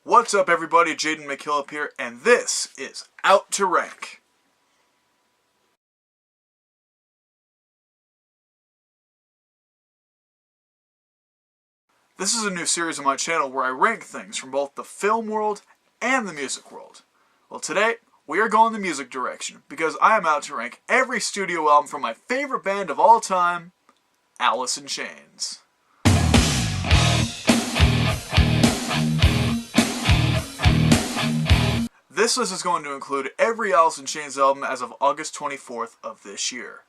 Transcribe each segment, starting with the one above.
What's up everybody, Jaden McKillop here, and this is Out to Rank. This is a new series on my channel where I rank things from both the film world and the music world. Well, today we are going the music direction because I am out to rank every studio album from my favorite band of all time, Alice in Chains. This list is going to include every Alice in Chains album as of August 24th of this year.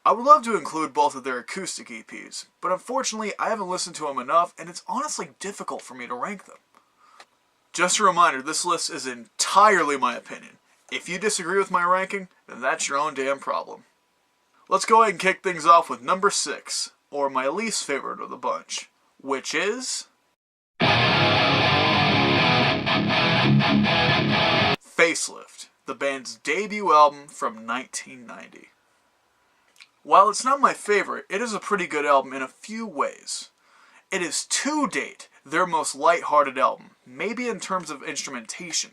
I would love to include both of their acoustic EPs, but unfortunately I haven't listened to them enough and it's honestly difficult for me to rank them. Just a reminder, this list is entirely my opinion. If you disagree with my ranking, then that's your own damn problem. Let's go ahead and kick things off with number 6, or my least favorite of the bunch, which is Facelift, the band's debut album from 1990. While it's not my favorite, it is a pretty good album in a few ways. It is to date their most light-hearted album, maybe in terms of instrumentation,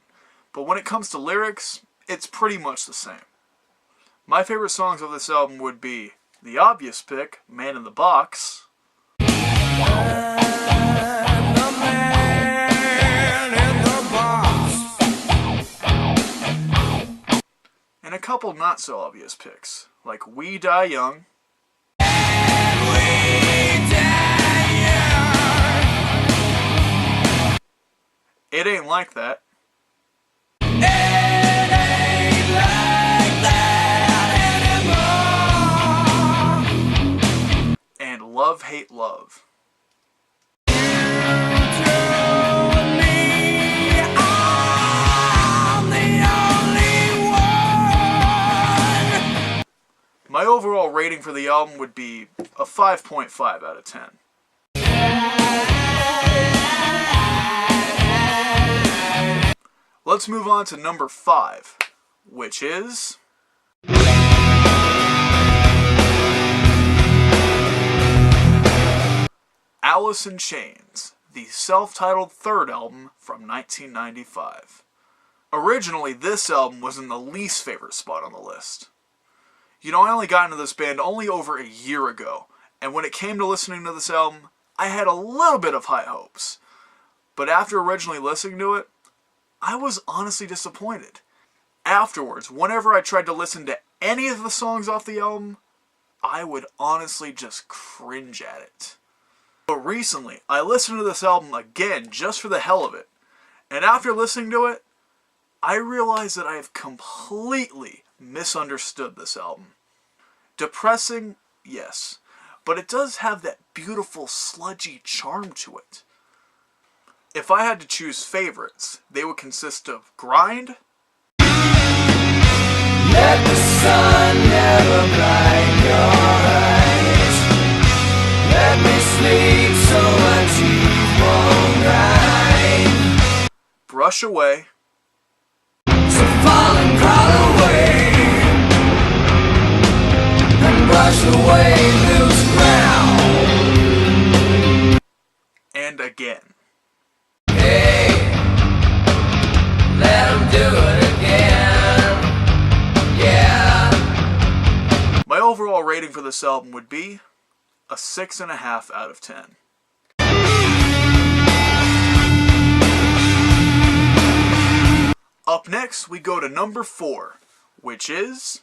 but when it comes to lyrics, it's pretty much the same. My favorite songs of this album would be the obvious pick, Man in the Box, and a couple not so obvious picks, like We Die Young, It Ain't Like That, and Love Hate Love. My overall rating for the album would be a 5.5 out of 10. Let's move on to number 5, which is Alice in Chains, the self-titled third album from 1995. Originally, this album was in the least favorite spot on the list. You know, I only got into this band only over a year ago, and when it came to listening to this album, I had a little bit of high hopes. But after originally listening to it, I was honestly disappointed. Afterwards, whenever I tried to listen to any of the songs off the album, I would honestly just cringe at it. But recently, I listened to this album again just for the hell of it, and after listening to it, I realized that I have completely misunderstood this album. Depressing, yes, but it does have that beautiful sludgy charm to it. If I had to choose favorites, they would consist of Grind, Let the sun never blind your eyes, Let me sleep so my teeth won't grind, Brush Away, So fall and crawl away, Brush away, lose ground, and Again. Hey, let 'em do it again, yeah. My overall rating for this album would be a 6.5 out of 10. Up next, we go to number 4, which is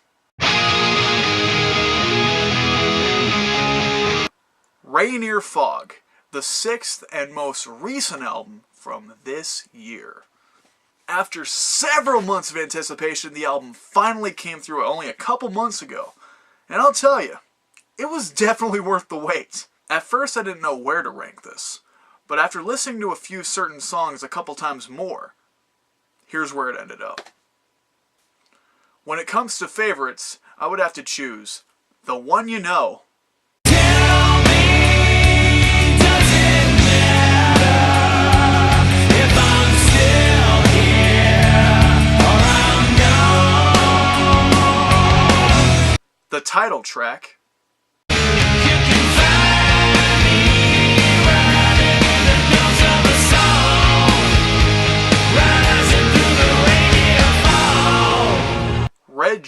Rainier Fog, the 6th and most recent album from this year. After several months of anticipation, the album finally came through only a couple months ago. And I'll tell you, it was definitely worth the wait. At first I didn't know where to rank this, but after listening to a few certain songs a couple times more, here's where it ended up. When it comes to favorites, I would have to choose The One You Know, the title track,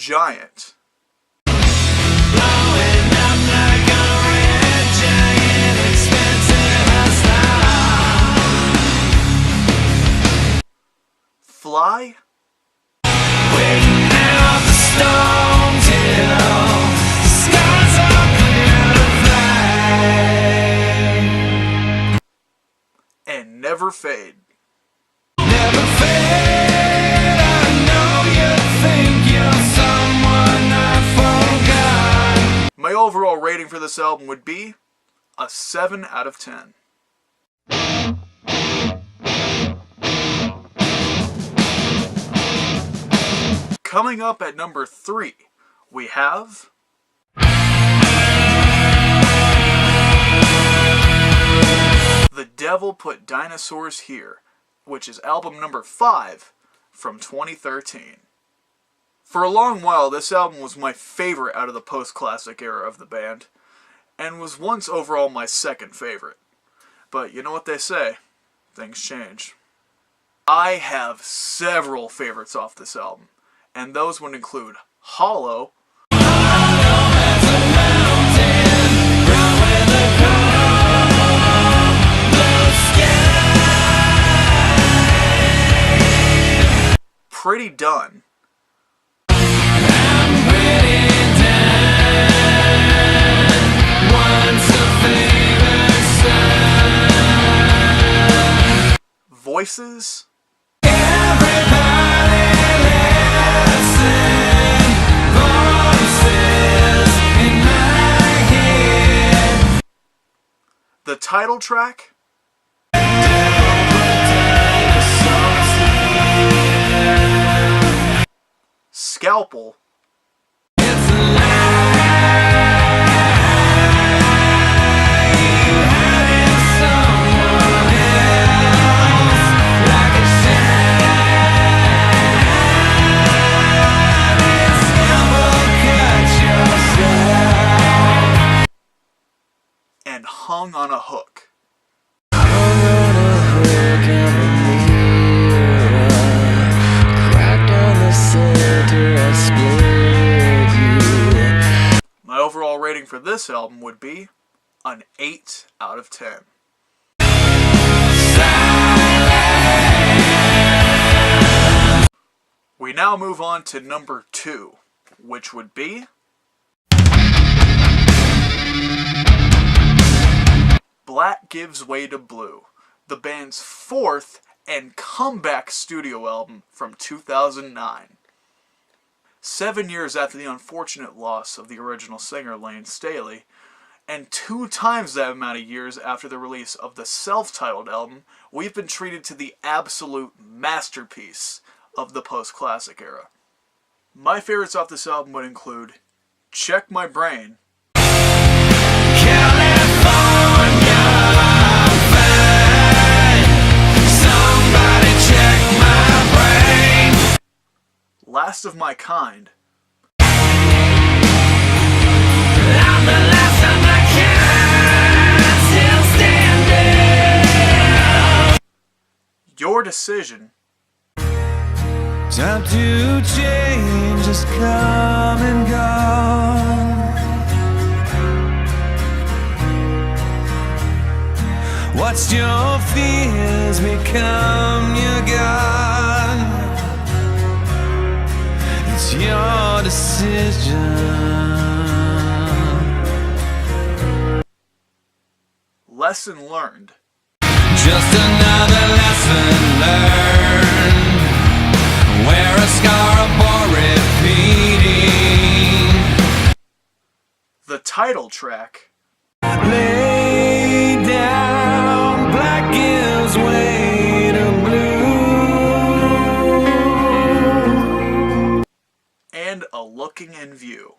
Giant. Fly. And Never Fade. Never fade. I know you think you're someone I forgot. My overall rating for this album would be a 7 out of 10. Coming up at number 3, we have The Devil Put Dinosaurs Here, which is album number 5 from 2013. For a long while, this album was my favorite out of the post-classic era of the band, and was once overall my second favorite. But you know what they say, things change. I have several favorites off this album, and those would include Hollow, Pretty Done, Voices, the title track, Scalpel, and Hung on a Hook. My overall rating for this album would be an 8 out of 10. We now move on to number 2, which would be Black Gives Way to Blue, the band's 4th and comeback studio album from 2009. 7 years after the unfortunate loss of the original singer Lane Staley, and 2 times that amount of years after the release of the self-titled album, we've been treated to the absolute masterpiece of the post-classic era. My favorites off this album would include Check My Brain, Last of My Kind, I'm the last of my kind, still standing. Your Decision, Time to change has come and gone. Watched your fears become your God. It's your decision. Lesson Learned, Just another lesson learned. Wear a scar upon repeating. the title track, Lay down, black gives way to blue. and A Looking in View.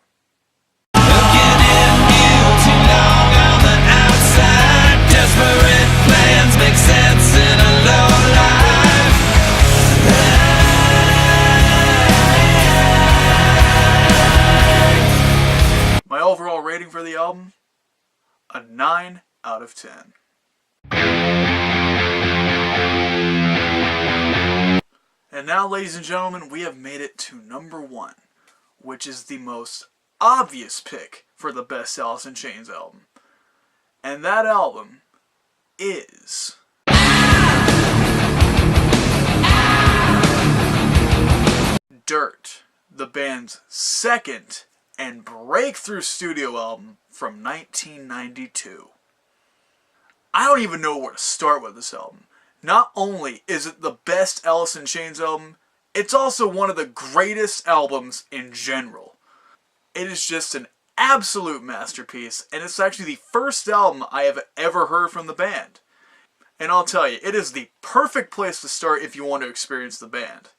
Looking in view, too long on the outside. Desperate plans make sense in a low life. My overall rating for the album, a 9 out of 10. And now, ladies and gentlemen, we have made it to number 1, which is the most obvious pick for the best Alice in Chains album. And that album is... Dirt, the band's second and breakthrough studio album from 1992. I don't even know where to start with this album. Not only is it the best Alice in Chains album, it's also one of the greatest albums in general. It is just an absolute masterpiece, and it's actually the first album I have ever heard from the band. And I'll tell you, it is the perfect place to start if you want to experience the band.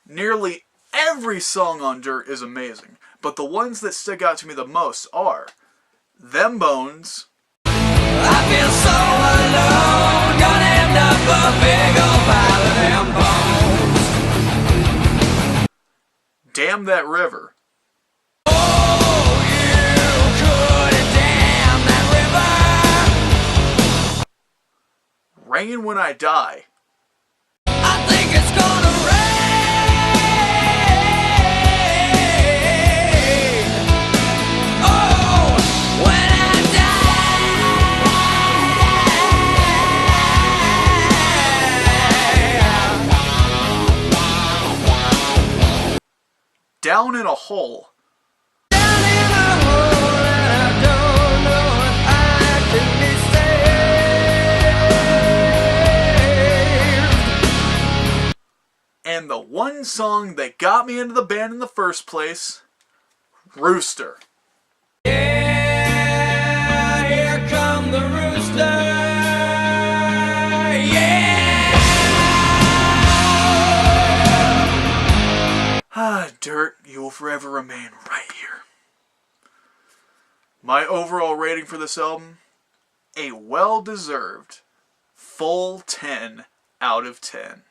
Nearly every song on Dirt is amazing, but the ones that stick out to me the most are Them Bones, I feel so alone, gonna end up a big old pile of them bones. Damn That River, Oh, you could damn that river. Rain When I Die, I think it's gonna rain. Oh, when I die. Down in a Hole, Down in a hole and I don't know if I can be saved. and the one song that got me into the band in the first place, Rooster. Yeah, here come the rooster. Yeah. Ah, Dirt, you will forever remain right here. My overall rating for this album, a well-deserved full 10 out of 10.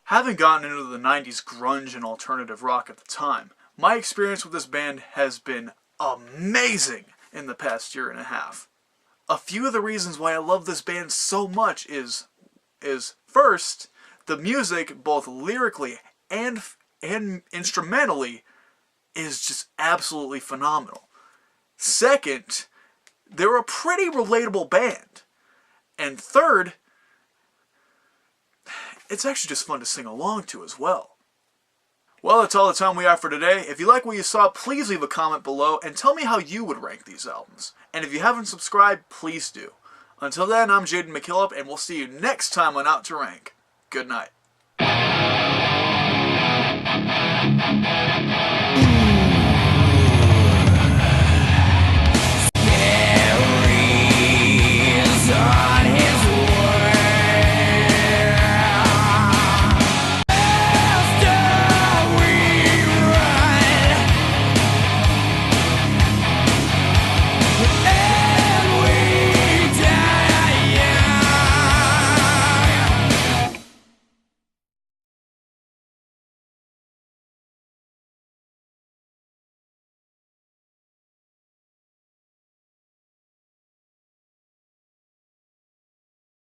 Having gotten into the 90s grunge and alternative rock at the time, my experience with this band has been amazing in the past year and a half. A few of the reasons why I love this band so much is first, the music, both lyrically and instrumentally, is just absolutely phenomenal. Second, they're a pretty relatable band. And third, it's actually just fun to sing along to as well. Well, that's all the time we have for today. If you like what you saw, please leave a comment below and tell me how you would rank these albums. And if you haven't subscribed, please do. Until then, I'm Jaden McKillop, and we'll see you next time on Out to Rank. Good night.